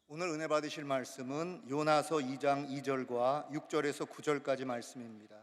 오늘 은혜 받으실 말씀은 요나서 2장 2절과 6절에서 9절까지 말씀입니다.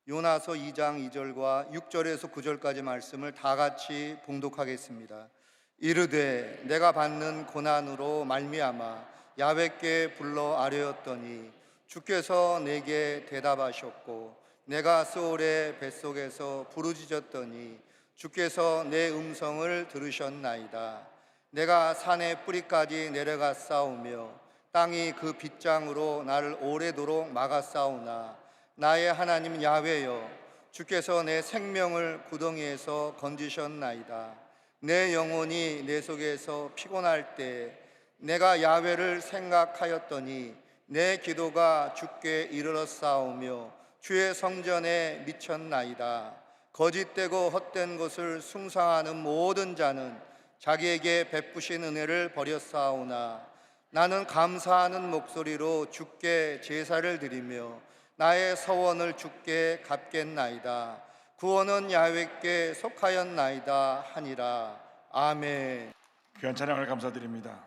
요나서 2장 2절과 6절에서 9절까지 말씀을 다 같이 봉독하겠습니다. 이르되 내가 받는 고난으로 말미암아 야훼께 불러 아뢰었더니 주께서 내게 대답하셨고, 내가 스올의 뱃속에서 부르짖었더니 주께서 내 음성을 들으셨나이다. 내가 산의 뿌리까지 내려가 싸우며 땅이 그 빗장으로 나를 오래도록 막아 싸우나 나의 하나님 야훼여, 주께서 내 생명을 구덩이에서 건지셨나이다. 내 영혼이 내 속에서 피곤할 때 내가 야훼를 생각하였더니 내 기도가 주께 이르러 싸우며 주의 성전에 미쳤나이다. 거짓되고 헛된 것을 숭상하는 모든 자는 자기에게 베푸신 은혜를 버렸사오나 나는 감사하는 목소리로 주께 제사를 드리며 나의 서원을 주께 갚겠나이다. 구원은 야훼께 속하였나이다 하니라. 아멘. 귀한 찬양을 감사드립니다.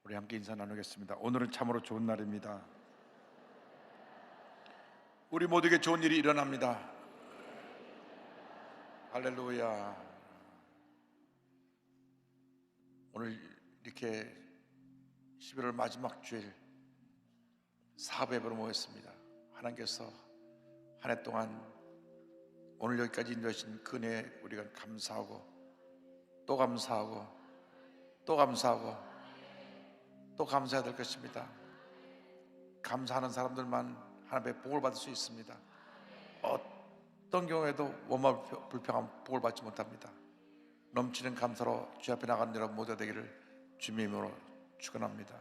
우리 함께 인사 나누겠습니다. 오늘은 참으로 좋은 날입니다. 우리 모두에게 좋은 일이 일어납니다. 할렐루야. 오늘 이렇게 11월 마지막 주일 사업예배로 모였습니다. 하나님께서 한 해 동안 오늘 여기까지 인도하신 그 은혜에 우리가 감사하고 또 감사하고 또 감사하고 또 감사해야 될 것입니다. 감사하는 사람들만 하나님의 복을 받을 수 있습니다. 어떤 경우에도 원망 불평하면 복을 받지 못합니다. 넘치는 감사로 주 앞에 나가는 여러분 모두 되기를 주님의 이름으로 축원합니다.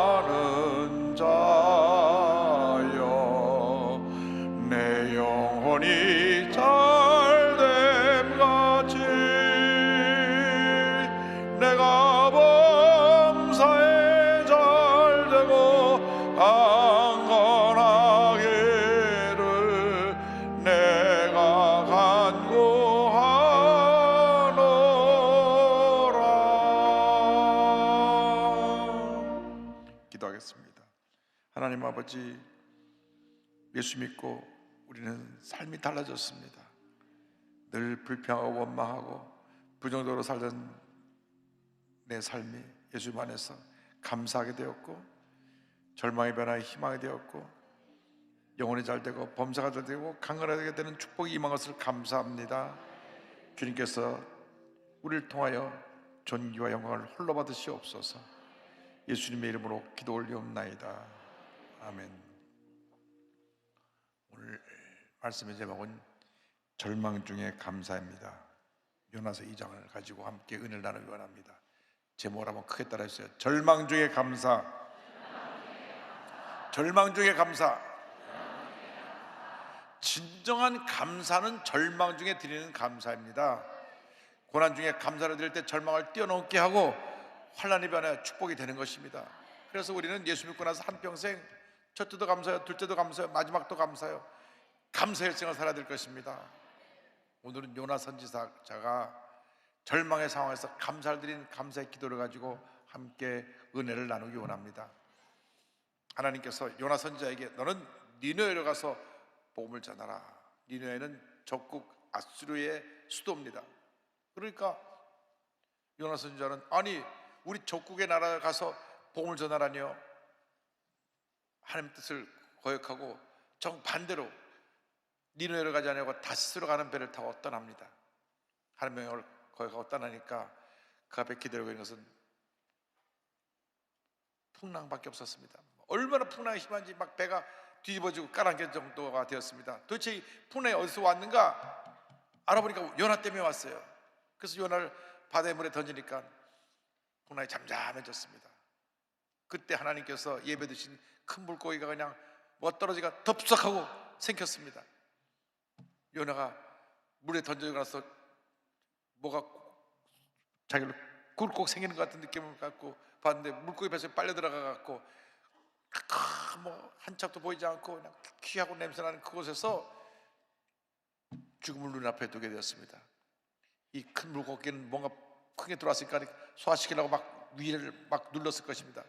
사랑하는 자여, 내 영혼이 잘됨 같이 내가 범사에 잘되고 강건하기를 내가 간구하노라. 기도하겠습니다. 하나님 아버지, 예수 믿고 우리는 삶이 달라졌습니다. 늘 불평하고 원망하고 부정적으로 살던 내 삶이 예수 안에서 감사하게 되었고, 절망의 변화에 희망이 되었고, 영혼이 잘되고 범사가 잘되고 강건하게 되는 축복이 임한 것을 감사합니다. 주님께서 우리를 통하여 존귀와 영광을 홀로 받으시옵소서. 예수님의 이름으로 기도 올리옵나이다. 아멘. 오늘 말씀의 제목은 절망 중에 감사입니다. 요나서 2장을 가지고 함께 은혜를 나누기 원합니다. 제목을 한번 크게 따라해주세요. 절망 중에 감사. 절망 중에 감사. 진정한 감사는 절망 중에 드리는 감사입니다. 고난 중에 감사를 드릴 때 절망을 뛰어넘게 하고 환난이 변하여 축복이 되는 것입니다. 그래서 우리는 예수 믿고 나서 한평생 첫째도 감사해요, 둘째도 감사해요, 마지막도 감사해요. 감사의 일생을 살아야 될 것입니다. 오늘은 요나 선지자가 절망의 상황에서 감사를 드린 감사의 기도를 가지고 함께 은혜를 나누기 원합니다. 하나님께서 요나 선지자에게 너는 니느웨로 가서 복음을 전하라. 니느웨는 적국 아수르의 수도입니다. 그러니까 요나 선지자는 아니 우리 적국의 나라에 가서 복음을 전하라니요. 하나님 뜻을 거역하고 정반대로 니느웨로 가지 않고 다시스로 가는 배를 타고 떠납니다. 하나님의 명령을 거역하고 떠나니까 그 앞에 기다리고 있는 것은 풍랑밖에 없었습니다. 얼마나 풍랑이 심한지 막 배가 뒤집어지고 깔아앉을 정도가 되었습니다. 도대체 이 풍랑이 어디서 왔는가 알아보니까 요나 때문에 왔어요. 그래서 요나를 바다의 물에 던지니까 풍랑이 잠잠해졌습니다. 그때 하나님께서 예배 드신 큰 물고기가 그냥 뭐가 떨어지가 덥석하고 생겼습니다. 요나가 물에 던져지고 나서 뭐가 자기를 굴곡 생기는 것 같은 느낌을 갖고 봤는데 물고기 뱃속에 빨려 들어가 갖고 뭐 한참도 보이지 않고 그냥 귀하고 냄새나는 그곳에서 죽음을 눈앞에 두게 되었습니다. 이 큰 물고기는 뭔가 크게 들어왔으니까 소화시키려고 막 위를 막 눌렀을 것입니다.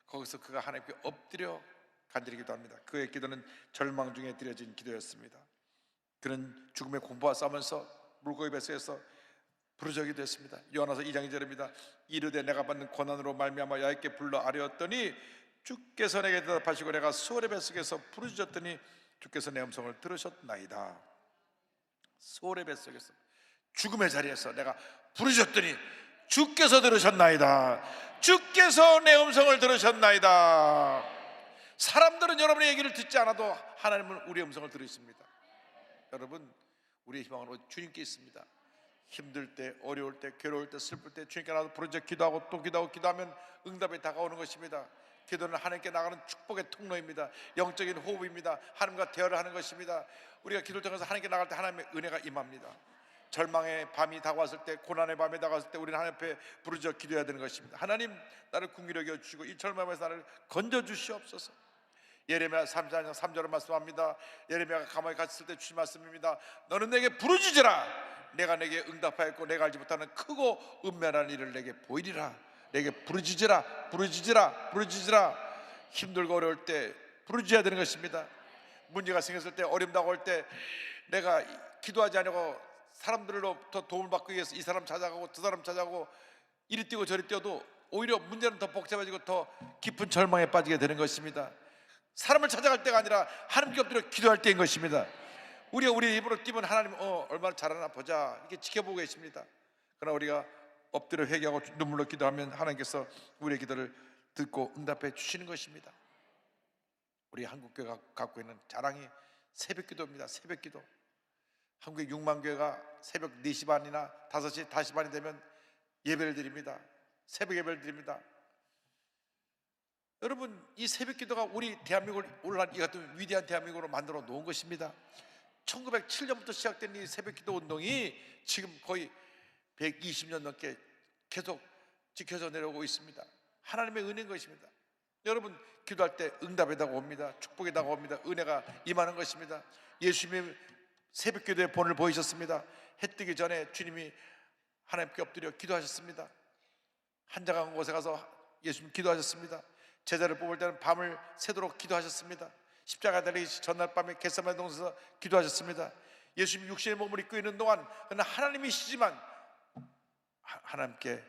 거기서 그가 하나님께 엎드려 간절히 기도합니다. 그의 기도는 절망 중에 드려진 기도였습니다. 그는 죽음의 공포와 싸우면서 물고기 뱃속에서 부르짖게 됐습니다. 요한아서 2장 2절입니다. 이르되 내가 받는 고난으로 말미암아 야곱께 불러 아뢰었더니 주께서 내게 대답하시고 내가 수월의 뱃속에서 부르짖었더니 주께서 내 음성을 들으셨나이다. 수월의 뱃속에서 죽음의 자리에서 내가 부르짖었더니 주께서 들으셨나이다. 주께서 내 음성을 들으셨나이다. 사람들은 여러분의 얘기를 듣지 않아도 하나님은 우리의 음성을 들으십니다. 여러분, 우리의 희망은 주님께 있습니다. 힘들 때, 어려울 때, 괴로울 때, 슬플 때 주님께 나도 부르짖어 기도하고 또 기도하고 기도하면 응답이 다가오는 것입니다. 기도는 하나님께 나가는 축복의 통로입니다. 영적인 호흡입니다. 하나님과 대화를 하는 것입니다. 우리가 기도를 통해서 하나님께 나갈 때 하나님의 은혜가 임합니다. 절망의 밤이 다가왔을 때, 고난의 밤이 다가왔을 때 우리는 하나님 앞에 부르짖어 기도해야 되는 것입니다. 하나님, 나를 긍휼히 여겨주시고 이 절망에서 나를 건져주시옵소서. 예레미야 3장 3절을 말씀합니다. 예레미야가 감옥에 갇혔을 때 주신 말씀입니다. 너는 내게 부르짖으라. 내가 내게 응답하였고 내가 알지 못하는 크고 은밀한 일을 내게 보이리라. 내게 부르짖으라, 부르짖으라, 부르짖으라. 힘들고 어려울 때 부르짖어야 되는 것입니다. 문제가 생겼을 때, 어려움 다가올 때 내가 기도하지 않고 사람들로부터 도움을 받기 위해서 이 사람 찾아가고 저 사람 찾아가고 이리 뛰고 저리 뛰어도 오히려 문제는 더 복잡해지고 더 깊은 절망에 빠지게 되는 것입니다. 사람을 찾아갈 때가 아니라 하나님께 엎드려 기도할 때인 것입니다. 우리가 우리 입으로 뛰면 하나님 얼마나 잘하나 보자 이렇게 지켜보고 계십니다. 그러나 우리가 엎드려 회개하고 눈물로 기도하면 하나님께서 우리의 기도를 듣고 응답해 주시는 것입니다. 우리 한국교회가 갖고 있는 자랑이 새벽기도입니다. 새벽기도. 한국의 6만 교회가 새벽 4시 반이나 5시, 5시 반이 되면 예배를 드립니다. 새벽 예배를 드립니다. 여러분, 이 새벽기도가 우리 대한민국을 오늘날 이 같은 위대한 대한민국으로 만들어 놓은 것입니다. 1907년부터 시작된 이 새벽기도 운동이 지금 거의 120년 넘게 계속 지켜져 내려오고 있습니다. 하나님의 은혜인 것입니다. 여러분, 기도할 때 응답이 다가옵니다. 축복이 다가옵니다. 은혜가 임하는 것입니다. 예수님이 새벽기도의 본을 보이셨습니다. 해 뜨기 전에 주님이 하나님께 엎드려 기도하셨습니다. 한적한 곳에 가서 예수님 기도하셨습니다. 제자를 뽑을 때는 밤을 새도록 기도하셨습니다. 십자가 달리기 전날 밤에 겟세마네 동산에서 기도하셨습니다. 예수님 육신의 몸을 입고 있는 동안 그는 하나님이시지만 하나님께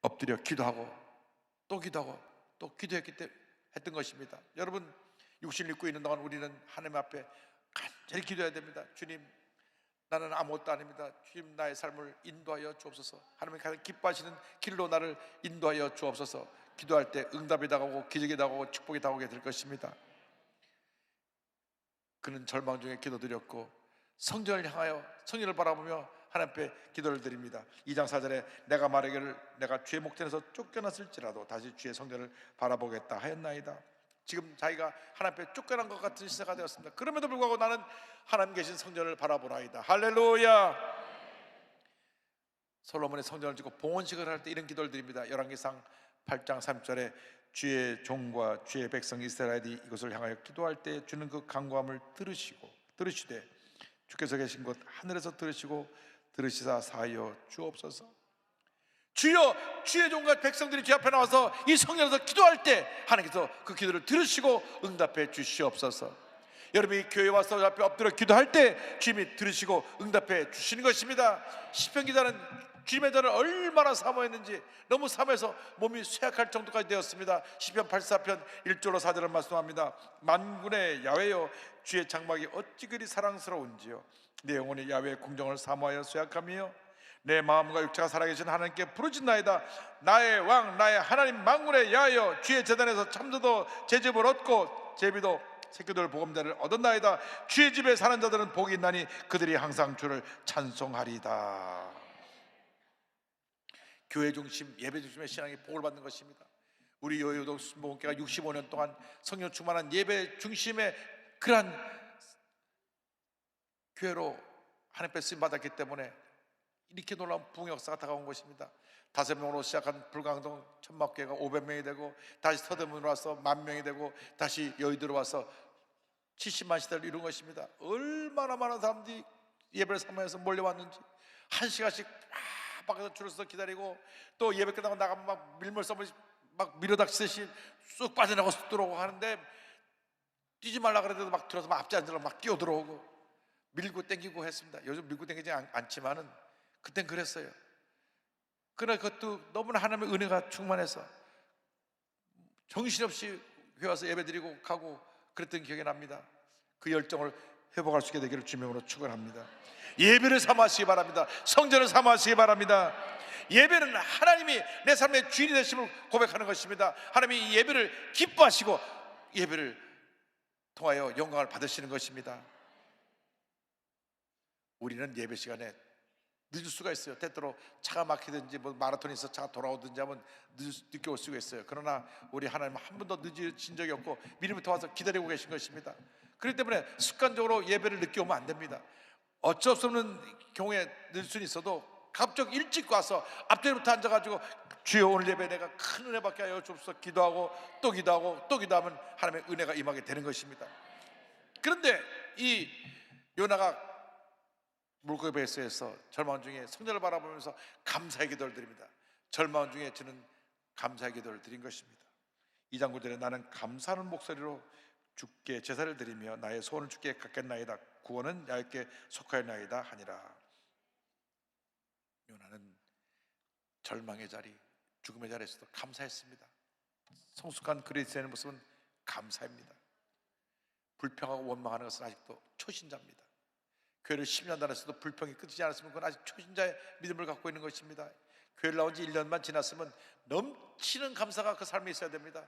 엎드려 기도하고 또 기도하고 또 기도했기 때문에 했던 것입니다. 여러분, 육신을 입고 있는 동안 우리는 하나님 앞에 간절히 기도해야 됩니다. 주님, 나는 아무것도 아닙니다. 주님, 나의 삶을 인도하여 주옵소서. 하나님이 가장 기뻐하시는 길로 나를 인도하여 주옵소서. 기도할 때 응답이 다가오고 기적이 다가오고 축복이 다가오게 될 것입니다. 그는 절망 중에 기도드렸고 성전을 향하여 성전을 바라보며 하나님 앞에 기도를 드립니다. 2장 4절에 내가 말하기를 내가 주의 목전에서 쫓겨났을지라도 다시 주의 성전을 바라보겠다 하였나이다. 지금 자기가 하나님 앞에 쫓겨난 것 같은 시대가 되었습니다. 그럼에도 불구하고 나는 하나님 계신 성전을 바라보나이다. 할렐루야. 솔로몬의 성전을 짓고 봉헌식을 할 때 이런 기도를 드립니다. 열왕기상 8장 3절에 주의 종과 주의 백성 이스라엘이 이것을 향하여 기도할 때 주는 그 간구함을 들으시되 주께서 계신 곳 하늘에서 들으시고 들으시사 사하여 주옵소서. 주여, 주의 종과 백성들이 주 앞에 나와서 이 성전에서 기도할 때 하나님께서 그 기도를 들으시고 응답해 주시옵소서. 여러분이 교회 와서 앞에 엎드려 기도할 때 주님이 들으시고 응답해 주시는 것입니다. 시편 기자는 주님의 전을 얼마나 사모했는지 너무 사모해서 몸이 쇠약할 정도까지 되었습니다. 시편 84편 1절로 4절을 말씀합니다. 만군의 야훼여, 주의 장막이 어찌 그리 사랑스러운지요. 내 영혼이 야훼의 궁정을 사모하여 쇠약하며 내 마음과 육체가 살아계신 하나님께 부르짖나이다. 나의 왕 나의 하나님 만군의 야훼여, 주의 제단에서 참새도 제집을 얻고 제비도 새끼들 보금자를 얻었나이다. 주의 집에 사는 자들은 복이 있나니 그들이 항상 주를 찬송하리다. 교회 중심, 예배 중심의 신앙이 복을 받는 것입니다. 우리 여의도 순복음교회가 65년 동안 성령 충만한 예배 중심의 그러한 교회로 하나님 앞에 쓰임 받았기 때문에 이렇게 놀라운 부흥 역사가 다가온 것입니다. 5명으로 시작한 불광동 천막교회가 500명이 되고 다시 서대문으로 와서 10,000명이 되고 다시 여의도로 와서 70만 시대를 이룬 것입니다. 얼마나 많은 사람들이 예배를 사모해서 몰려왔는지 한 시간씩 밖에서 줄을 서서 기다리고, 또 예배 끝나고 나가면 막 밀물섬을 막 밀어닥치듯이 쑥 빠져나가고 쑥 들어오고 하는데, 뛰지 말라 그래도 막 들어서 막 앞지 앉으려고 막 뛰어 들어오고 밀고 땡기고 했습니다. 요즘 밀고 땡기지 않지만은 그땐 그랬어요. 그러나 그것도 너무나 하나님의 은혜가 충만해서 정신없이 회와서 예배드리고 가고 그랬던 기억이 납니다. 그 열정을 회복할 수 있게 되기를 주님으로 축원합니다. 예배를 삼으시기 바랍니다. 성전을 삼으시기 바랍니다. 예배는 하나님이 내 삶의 주인이 되심을 고백하는 것입니다. 하나님이 이 예배를 기뻐하시고 예배를 통하여 영광을 받으시는 것입니다. 우리는 예배 시간에 늦을 수가 있어요. 때때로 차가 막히든지 뭐 마라톤이 있어 차가 돌아오든지 하면 늦게 올 수가 있어요. 그러나 우리 하나님은 한 번도 늦으신 적이 없고 미리부터 와서 기다리고 계신 것입니다. 그렇기 때문에 습관적으로 예배를 늦게 오면 안 됩니다. 어쩔 수 없는 경우에 늦을 수는 있어도 갑자기 일찍 와서 앞자리부터 앉아가지고 주여 오늘 예배 내가 큰 은혜 받게 하여 주옵소서 기도하고 또 기도하고 또 기도하면 하나님의 은혜가 임하게 되는 것입니다. 그런데 이 요나가 물고기 뱃속에서 절망 중에 성전을 바라보면서 감사의 기도를 드립니다. 절망 중에 저는 감사의 기도를 드린 것입니다. 2장 9절에 나는 감사하는 목소리로 주께 제사를 드리며 나의 소원을 주께 갖겠나이다. 구원은 야훼께 속하였나이다 하니라. 요나는 절망의 자리, 죽음의 자리에서도 감사했습니다. 성숙한 그리스도인의 모습은 감사입니다. 불평하고 원망하는 것은 아직도 초신자입니다. 교회를 10년 다녔어도 불평이 끊이지 않았으면 그건 아직 초신자의 믿음을 갖고 있는 것입니다. 교회를 나온 지 1년만 지났으면 넘치는 감사가 그 삶에 있어야 됩니다.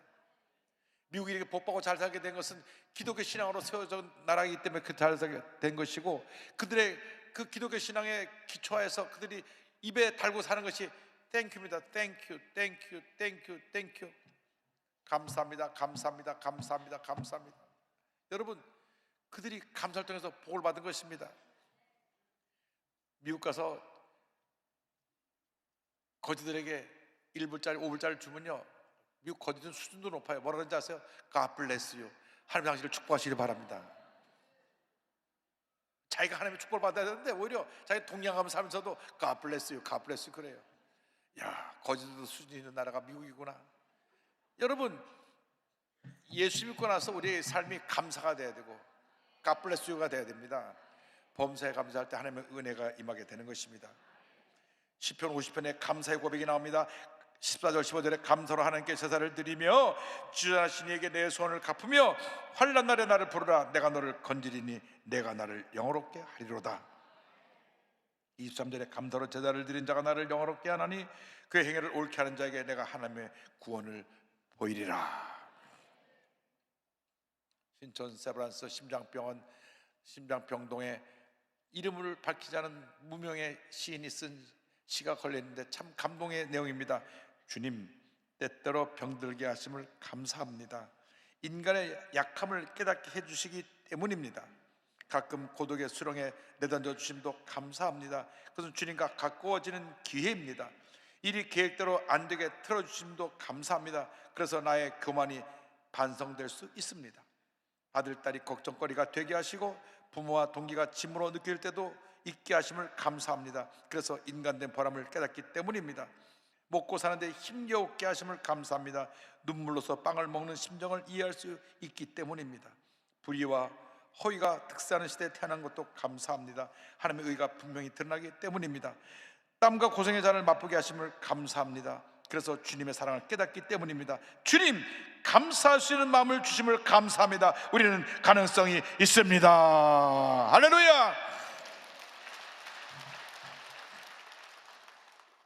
미국이 이렇게 복받고 잘 살게 된 것은 기독교 신앙으로 세워진 나라이기 때문에 그 잘 살게 된 것이고, 그들의 그 기독교 신앙에 기초하여서 그들이 입에 달고 사는 것이 땡큐입니다. 땡큐, 땡큐, 땡큐, 땡큐. 감사합니다, 감사합니다, 감사합니다, 감사합니다. 여러분, 그들이 감사를 통해서 복을 받은 것입니다. 미국 가서 거지들에게 1불짜리 5불짜리 주면요, 미국 거지들 수준도 높아요. 뭐라 그런지 아세요? God bless you. 하나님 당신을 축복하시길 바랍니다. 자기가 하나님의 축복을 받아야 되는데 오히려 자기 동양하면 살면서도 God bless you, God bless you 그래요. 야, 거지들도 수준 있는 나라가 미국이구나. 여러분, 예수 믿고 나서 우리의 삶이 감사가 돼야 되고 God bless you가 돼야 됩니다. 범사에 감사할 때 하나님의 은혜가 임하게 되는 것입니다. 시편 50편에 감사의 고백이 나옵니다. 14절 15절에 감사로 하나님께 제사를 드리며 주전하신 이에게 내 소원을 갚으며 환난 날에 나를 부르라. 내가 너를 건지리니 내가 나를 영화롭게 하리로다. 23절에 감사로 제사를 드린 자가 나를 영화롭게 하나니 그의 행위를 옳게 하는 자에게 내가 하나님의 구원을 보이리라. 신촌 세브란스 심장병원 심장병동에 이름을 밝히지 않은 무명의 시인이 쓴 시가 걸려있는데 참 감동의 내용입니다. 주님, 때때로 병들게 하심을 감사합니다. 인간의 약함을 깨닫게 해주시기 때문입니다. 가끔 고독의 수렁에 내던져 주심도 감사합니다. 그것은 주님과 가까워지는 기회입니다. 일이 계획대로 안 되게 틀어주심도 감사합니다. 그래서 나의 교만이 반성될 수 있습니다. 아들, 딸이 걱정거리가 되게 하시고 부모와 동기가 짐으로 느낄 때도 있게 하심을 감사합니다. 그래서 인간된 보람을 깨닫기 때문입니다. 먹고 사는데 힘겨우게 하심을 감사합니다. 눈물로서 빵을 먹는 심정을 이해할 수 있기 때문입니다. 불의와 허위가 득세하는 시대에 태어난 것도 감사합니다. 하나님의 의가 분명히 드러나기 때문입니다. 땀과 고생의 잔을 맛보게 하심을 감사합니다. 그래서 주님의 사랑을 깨닫기 때문입니다. 주님, 감사할 수 있는 마음을 주심을 감사합니다. 우리는 가능성이 있습니다. 할렐루야.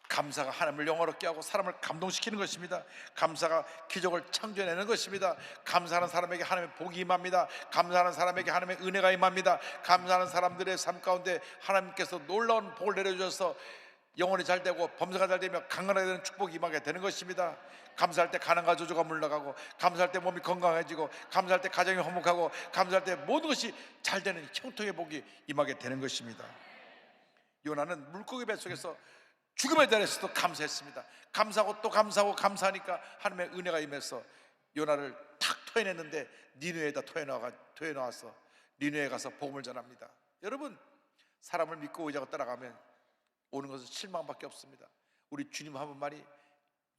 감사가 하나님을 영화롭게 하고 사람을 감동시키는 것입니다. 감사가 기적을 창조해내는 것입니다. 감사하는 사람에게 하나님의 복이 임합니다. 감사하는 사람에게 하나님의 은혜가 임합니다. 감사하는 사람들의 삶 가운데 하나님께서 놀라운 복을 내려주셔서 영혼이 잘 되고 범사가 잘 되며 강건하게 되는 축복이 임하게 되는 것입니다. 감사할 때 가난과 저주가 물러가고, 감사할 때 몸이 건강해지고, 감사할 때 가정이 화목하고, 감사할 때 모든 것이 잘 되는 형통의 복이 임하게 되는 것입니다. 요나는 물고기 뱃속에서 죽음의 자리에서도 감사했습니다. 감사하고 또 감사하고 감사하니까 하나님의 은혜가 임해서 요나를 탁 토해냈는데 니느웨에다 토해놓아서 니느웨에 가서 복음을 전합니다. 여러분, 사람을 믿고 의지하고 따라가면 오는 것은 실망밖에 없습니다. 우리 주님 한 분만이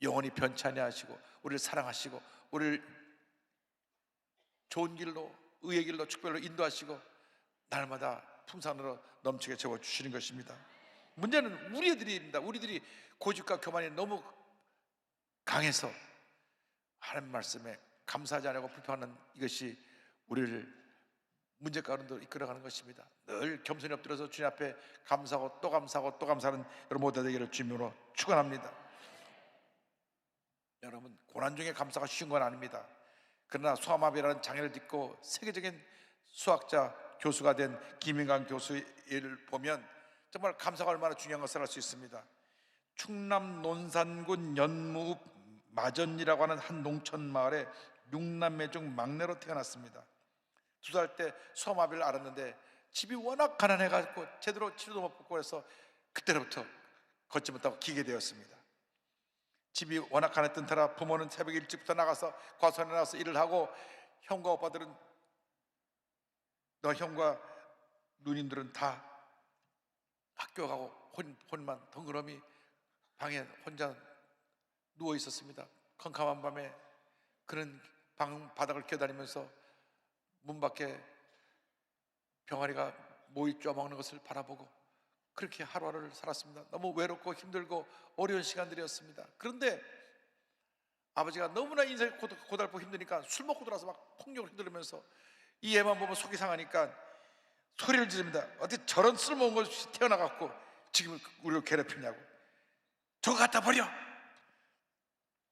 영원히 변치 아니하시고 우리를 사랑하시고 우리를 좋은 길로, 의의 길로, 축별로 인도하시고 날마다 풍성으로 넘치게 채워주시는 것입니다. 문제는 우리들입니다. 우리들이 고집과 교만이 너무 강해서 하나님 말씀에 감사하지 않고 불평하는 이것이 우리를 문제 가운데로 이끌어가는 것입니다. 늘 겸손히 엎드려서 주님 앞에 감사하고 또 감사하고 또 감사하는 여러분 모두 되기를 주님으로 축원합니다. 여러분, 고난 중에 감사가 쉬운 건 아닙니다. 그러나 소아마비라는 장애를 딛고 세계적인 수학자 교수가 된 김인강 교수의 예를 보면 정말 감사가 얼마나 중요한 것을 알 수 있습니다. 충남 논산군 연무읍 마전이라고 하는 한 농촌 마을에 6남매 중 막내로 태어났습니다. 2살 때 소아마비를 알았는데 집이 워낙 가난해가지고 제대로 치료도 못 받고 해서 그때로부터 걷지 못하고 기게 되었습니다. 집이 워낙 가난했던 터라 부모는 새벽 일찍부터 나가서 과수원에 나가서 일을 하고 형과 오빠들은 형과 누님들은 다 학교 가고 혼만 덩그러니 방에 혼자 누워 있었습니다. 컴컴한 밤에 그는 방 바닥을 기어다니면서 문 밖에 병아리가 모이 쪼먹는 것을 바라보고 그렇게 하루하루를 살았습니다. 너무 외롭고 힘들고 어려운 시간들이었습니다. 그런데 아버지가 너무나 인생이 고달프고 힘드니까 술 먹고 들어와서 막 폭력을 휘두르면서 이 애만 보면 속이 상하니까 소리를 지릅니다. 어떻게 저런 쓸모없는 것이 태어나갖고 지금 우리를 괴롭히냐고. 저거 갖다 버려,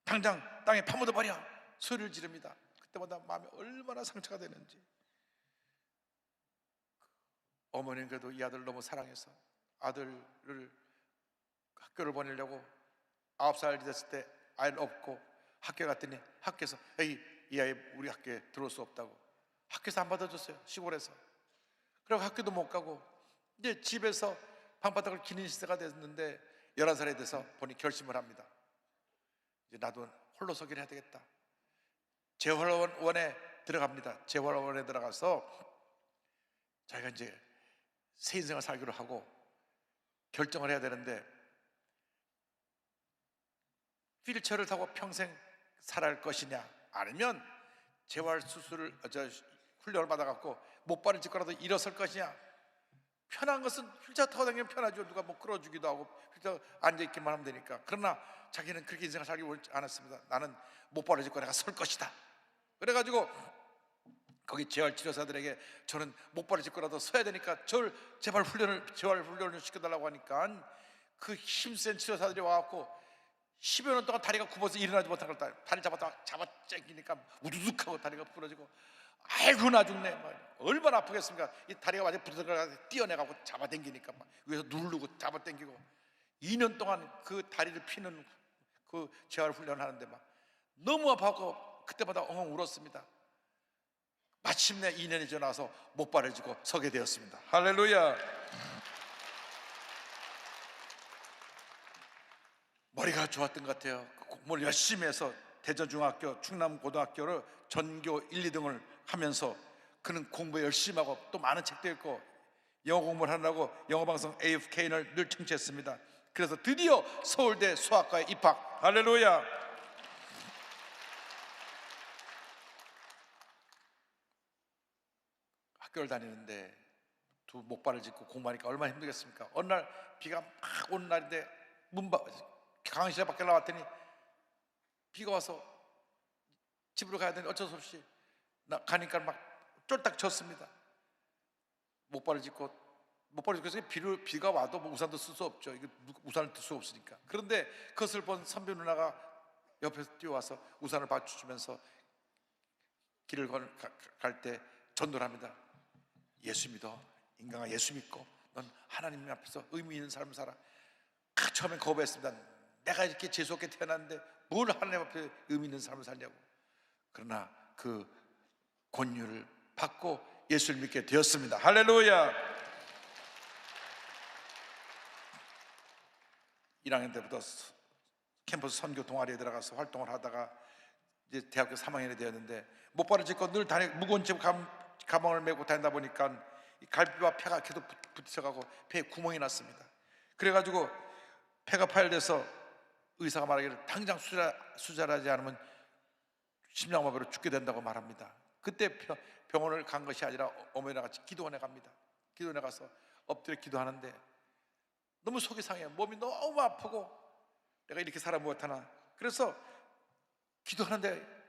당장 땅에 파묻어 버려, 소리를 지릅니다. 그때마다 마음이 얼마나 상처가 되는지. 어머니는 그래도 이 아들을 너무 사랑해서 아들을 학교를 보내려고 9살 됐을 때 아이를 업고 학교 갔더니 학교에서 이 아이 우리 학교에 들어올 수 없다고 학교에서 안 받아줬어요. 시골에서. 그리고 학교도 못 가고 이제 집에서 방바닥을 기는 시대가 됐는데 11살에 돼서 보니 결심을 합니다. 이제 나도 홀로 서기를 해야 되겠다. 재활원에 들어갑니다. 재활원에 들어가서 자기가 이제 새 인생을 살기로 하고 결정을 해야 되는데 휠체어를 타고 평생 살아갈 것이냐 아니면 재활수술을 훈련을 받아갖고 못발을 짚고라도 일어설 것이냐. 편한 것은 휠체어 타고 다니면 편하죠. 누가 뭐 끌어주기도 하고 휠체어 앉아있기만 하면 되니까. 그러나 자기는 그렇게 인생을 살기 원치 않았습니다. 나는 못발을 짚고 내가 설 것이다. 그래가지고 거기 재활치료사들에게 저는 못발을 짚고라도 서야 되니까 저를 재활훈련을 시켜달라고 하니까 그 힘센 치료사들이 와갖고 10여 년 동안 다리가 굽어서 일어나지 못한 걸 다리 잡아당기니까 우두둑하고 다리가 부러지고 아이고 나 죽네. 얼마나 아프겠습니까? 이 다리가 완전히 부서져가지고 뛰어내가고 잡아당기니까 막 위에서 누르고 잡아당기고 2년 동안 그 다리를 피는 그 재활훈련을 하는데 막 너무 아파갖고 그때마다 엉엉 울었습니다. 마침내 2년이 지나서 못발을 쥐고 서게 되었습니다. 할렐루야. 머리가 좋았던 것 같아요. 공부를 열심히 해서 대전중학교, 충남고등학교를 전교 1, 2등을 하면서 그는 공부 열심히 하고 또 많은 책도 읽고 영어 공부를 하느라고 영어방송 AFK를 늘 청취했습니다. 그래서 드디어 서울대 수학과에 입학. 할렐루야. 학교를 다니는데 두 목발을 짚고 공부하니까 얼마나 힘들겠습니까? 어느 날 비가 막 오는 날인데 강의실에 밖에 나왔더니 비가 와서 집으로 가야 되는데 어쩔 수 없이 가니까 막 쫄딱 젖습니다. 목발을 짚고 비가 와도 뭐 우산도 쓸 수 없죠. 이거 우산을 들 수 없으니까. 그런데 그것을 본 선배 누나가 옆에서 뛰어와서 우산을 받쳐주면서 길을 갈 때 전도를 합니다. 예수 믿어. 인간아 예수 믿고 넌 하나님 앞에서 의미 있는 삶을 살아. 처음엔 거부했습니다. 내가 이렇게 재수없게 태어났는데 뭘 하나님 앞에 의미 있는 삶을 살냐고. 그러나 그 권유를 받고 예수를 믿게 되었습니다. 할렐루야. 1학년 때부터 캠퍼스 선교 동아리에 들어가서 활동을 하다가 이제 대학교 3학년이 되었는데 못발을 짚고 늘 무거운 가방을 메고 다니다 보니까 갈비와 폐가 계속 부딪혀가고 폐에 구멍이 났습니다. 그래가지고 폐가 파열돼서 의사가 말하기를 당장 수술하지 않으면 심장마비로 죽게 된다고 말합니다. 그때 병원을 간 것이 아니라 어머니랑 같이 기도원에 갑니다. 기도원에 가서 엎드려 기도하는데 너무 속이 상해요. 몸이 너무 아프고 내가 이렇게 살아 무엇하나. 그래서 기도하는데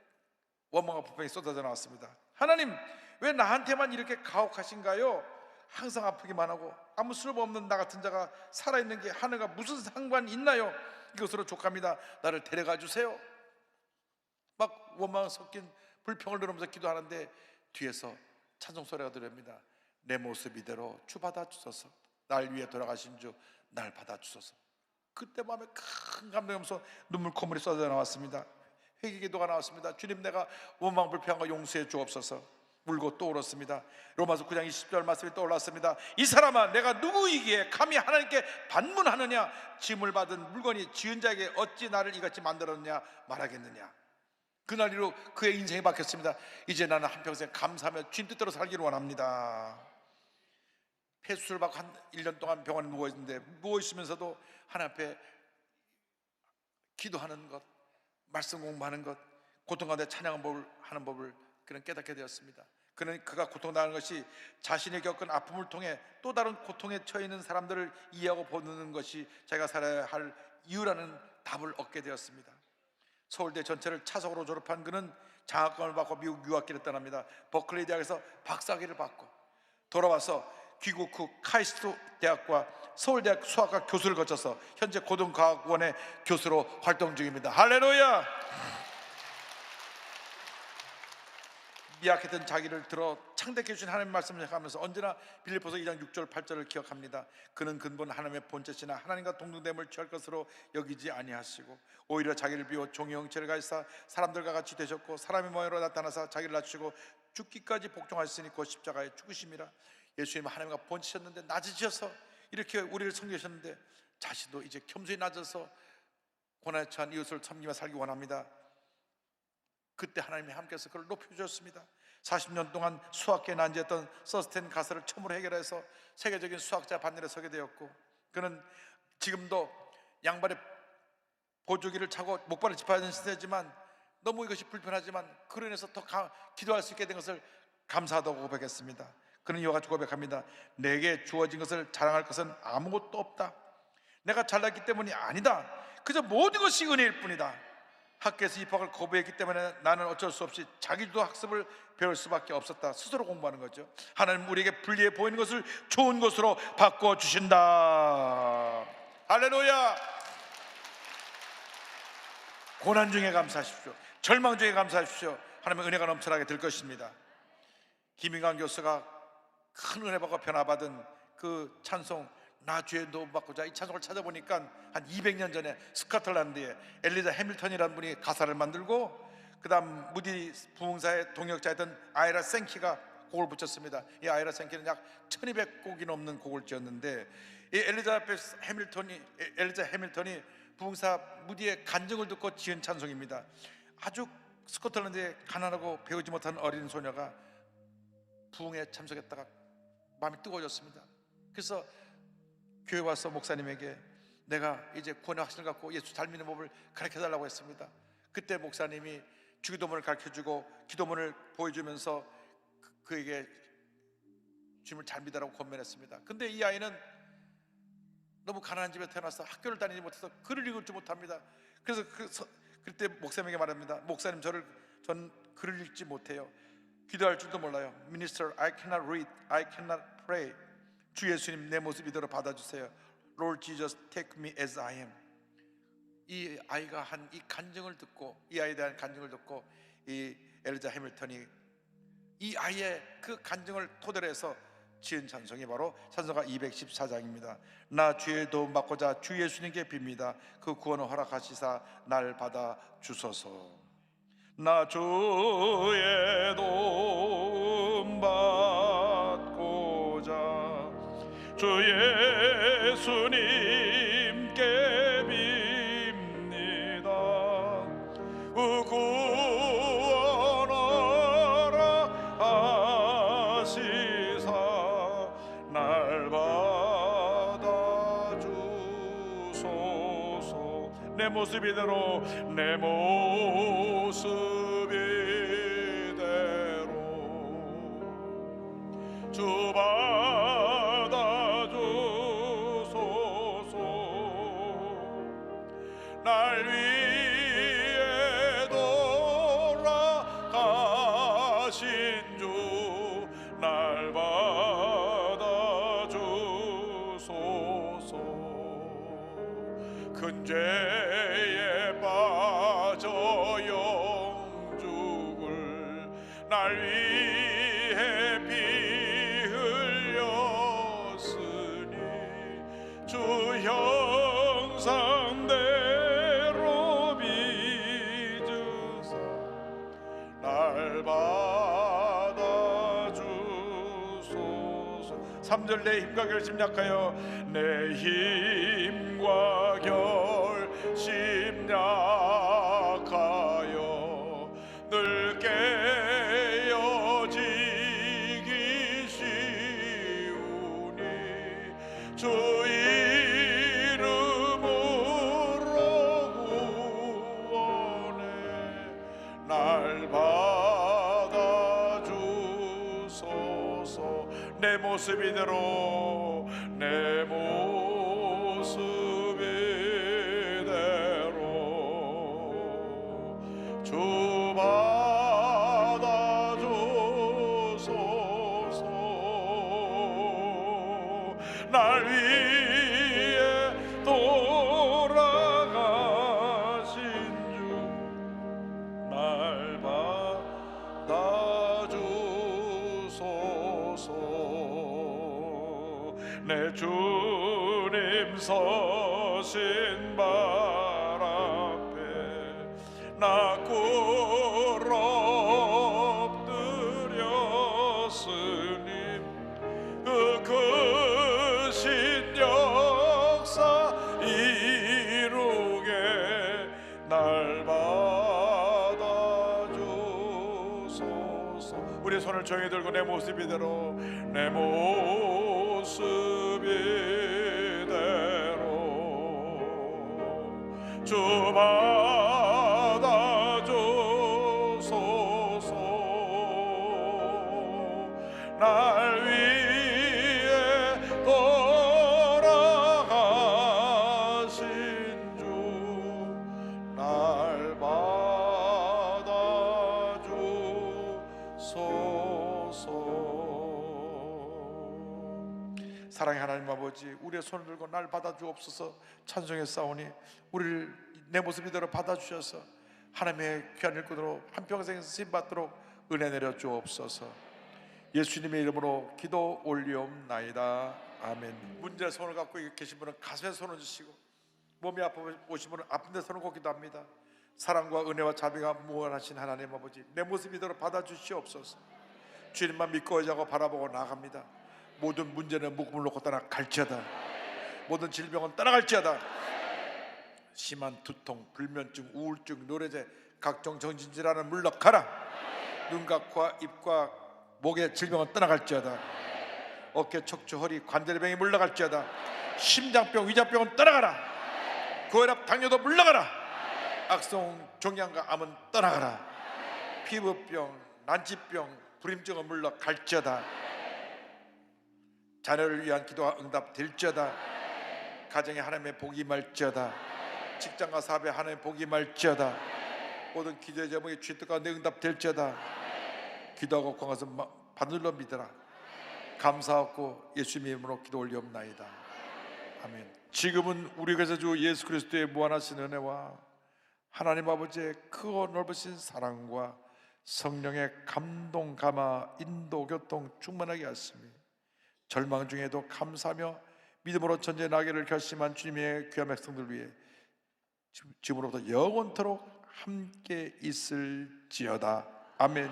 원망과 불평이 쏟아져 나왔습니다. 하나님, 왜 나한테만 이렇게 가혹하신가요? 항상 아프기만 하고 아무 쓸모없는 나 같은 자가 살아있는 게 하늘과 무슨 상관이 있나요? 이것으로 족합니다. 나를 데려가 주세요. 막 원망 섞인 불평을 들으면서 기도하는데 뒤에서 찬송 소리가 들립니다. 내 모습 이대로 주 받아 주소서. 날 위해 돌아가신 주 날 받아 주소서. 그때 마음에 큰 감동이면서 눈물 콧물이 쏟아져 나왔습니다. 회개 기도가 나왔습니다. 주님, 내가 원망 불평한 거 용서해 주옵소서. 울고 또 울었습니다. 로마서 9장 20절 말씀이 떠올랐습니다. 이 사람아, 내가 누구이기에 감히 하나님께 반문하느냐? 짐을 받은 물건이 지은 자에게 어찌 나를 이같이 만들었느냐 말하겠느냐. 그날 이후로 그의 인생이 바뀌었습니다. 이제 나는 한평생 감사하며 주님 뜻대로 살기를 원합니다. 폐수술 받고 한 1년 동안 병원에 누워있는데 누워있으면서도 하나님 앞에 기도하는 것, 말씀 공부하는 것, 고통 가운데 찬양하는 법을 그는 깨닫게 되었습니다. 그는 그가 고통당하는 것이 자신이 겪은 아픔을 통해 또 다른 고통에 처해 있는 사람들을 이해하고 보는 것이 자기가 살아야 할 이유라는 답을 얻게 되었습니다. 서울대 전체를 차석으로 졸업한 그는 장학금을 받고 미국 유학길을 떠납니다. 버클리 대학에서 박사학위를 받고 돌아와서 귀국 후 카이스트 대학과 서울대학 수학과 교수를 거쳐서 현재 고등과학원의 교수로 활동 중입니다. 할렐루야! 미약했던 자기를 들어 창대케 해주신 하나님의 말씀을 생각하면서 언제나 빌립보서 2장 6절 8절을 기억합니다. 그는 근본 하나님의 본체시나 하나님과 동등됨을 취할 것으로 여기지 아니하시고 오히려 자기를 비워 종의 형체를 가지사 사람들과 같이 되셨고 사람의 모양으로 나타나사 자기를 낮추고 죽기까지 복종하셨으니 곧 십자가에 죽으심이라. 예수님은 하나님과 본체셨는데 낮으셔서 이렇게 우리를 섬기셨는데 자신도 이제 겸손히 낮아서 고난에 처한 이웃을 섬기며 살기 원합니다. 그때 하나님이 함께해서 그를 높여주셨습니다. 40년 동안 수학계에 난제했던 서스텐 가설을 처음으로 해결해서 세계적인 수학자 반열에 서게 되었고 그는 지금도 양발에 보조기를 차고 목발을 짚어야 하는 시대지만 너무 이것이 불편하지만 그로 인해서 더 기도할 수 있게 된 것을 감사하다고 고백했습니다. 그는 이와 같이 고백합니다. 내게 주어진 것을 자랑할 것은 아무것도 없다. 내가 잘났기 때문이 아니다. 그저 모든 것이 은혜일 뿐이다. 학교에서 입학을 거부했기 때문에 나는 어쩔 수 없이 자기도 학습을 배울 수밖에 없었다. 스스로 공부하는 거죠. 하나님 우리에게 불리해 보이는 것을 좋은 것으로 바꿔주신다. 할렐루야. 고난 중에 감사하십시오. 절망 중에 감사하십시오. 하나님의 은혜가 넘쳐나게 될 것입니다. 김인강 교수가 큰 은혜 받고 변화받은 그 찬송 나 주의 도움 받고자 이 찬송을 찾아보니까 한 200년 전에 스코틀랜드에 엘리자 해밀턴이라는 분이 가사를 만들고 그 다음 무디 부흥사의 동역자였던 아이라 생키가 곡을 붙였습니다. 이 아이라 생키는 약 1200곡이 넘는 곡을 지었는데 이 엘리자 해밀턴이 부흥사 무디의 간증을 듣고 지은 찬송입니다. 아주 스코틀랜드에 가난하고 배우지 못한 어린 소녀가 부흥에 참석했다가 마음이 뜨거워졌습니다. 그래서 교회 와서 목사님에게 내가 이제 구원의 확신을 갖고 예수 잘 믿는 법을 가르쳐달라고 했습니다. 그때 목사님이 주기도문을 가르쳐주고 기도문을 보여주면서 그에게 주님을 잘 믿으라고 권면했습니다. 근데 이 아이는 너무 가난한 집에 태어나서 학교를 다니지 못해서 글을 읽을 줄 못합니다. 그래서 그때 목사님에게 말합니다. 목사님 전 글을 읽지 못해요. 기도할 줄도 몰라요. Minister, I cannot read, I cannot pray. 주 예수님 내 모습 이대로 받아주세요. Lord Jesus, take me as I am. 이 아이가 한 이 간증을 듣고 이 아이에 대한 간증을 듣고 이 엘리자 해밀턴이 이 아이의 그 간증을 토대로 해서 지은 찬송이 바로 찬송가 214장입니다. 나 주의 도움 받고자 주 예수님께 빕니다. 그 구원을 허락하시사 날 받아 주소서. 나 주의 도움 받고자 주 예수님께 빕니다. 구원하라 하시사 날 받아 주소서. 내 모습 이대로 내 모습 이대로 주 받아주소서. 날 위해 돌아가신 주 날 받아주소서. 큰 죄에 빠져 영죽을 날 위해 피 흘렸으니 주 형상대로 빚으사 날 받아주소서. 3절 내 힘과 결심 약하여 내 힘과 결심 약하여 늘 깨어지기 쉬우니 주 이름으로 구원해 날 받아주소서. 내 모습 이대로 내 모습 이대로 주 받아주소서. 날 위해 돌아가신 주 날 받아주소서. 내 주님 서신 발 앞에 나 꿇어 엎드렸으니 그 크신 역사 이루게 날 받아주소서. 우리 손을 정히 들고 내 모습 이대로 내 모습 이대로 주 받아주소서. 날 위해 돌아가신 주 날 받아주소서. 사랑의 하나님 아버지, 우리의 손을 들고 날 받아주옵소서 찬송했사오니 우리를 내 모습 이대로 받아주셔서 하나님의 귀한 일꾼으로 한평생 쓰임받도록 은혜 내려 주옵소서. 예수님의 이름으로 기도 올리옵나이다. 아멘. 문제 손을 갖고 계신 분은 가슴에 손을 주시고, 몸이 아프신 분은 아픈 데 손을 꽂기도 합니다. 사랑과 은혜와 자비가 무한하신 하나님 아버지, 내 모습 이대로 받아주시옵소서. 주님만 믿고 의지하고 바라보고 나아갑니다. 모든 문제는 묶음을 놓고 떠나갈지어다. 모든 질병은 떠나갈지어다. 심한 두통, 불면증, 우울증, 노래제, 각종 정신질환은 물러가라. 눈과 코와 입과 목의 질병은 떠나갈지어다. 어깨, 척추, 허리, 관절병이 물러갈지어다. 심장병, 위장병은 떠나가라. 고혈압, 당뇨도 물러가라. 악성 종양과 암은 떠나가라. 피부병, 난치병, 불임증은 물러갈지어다. 자녀를 위한 기도가 응답될지어다. 가정에 하나님의 복이 임할지어다. 직장과 사업에 하나님의 복이 임할지어다. 모든 기도의 제목이 주의 뜻 가운데 응답될지어다. 기도하고 공화서 바늘로 믿어라. 감사하고 예수님의 이름으로 기도 올리옵나이다. 아멘. 지금은 우리 주 예수 그리스도의 무한하신 은혜와 하나님 아버지의 크고 넓으신 사랑과 성령의 감동, 감화, 인도, 교통 충만하게 하시며 절망 중에도 감사하며 믿음으로 전제 나기를 결심한 주님의 귀한 백성들 위해 지금으로부터 영원토록 함께 있을지어다. 아멘.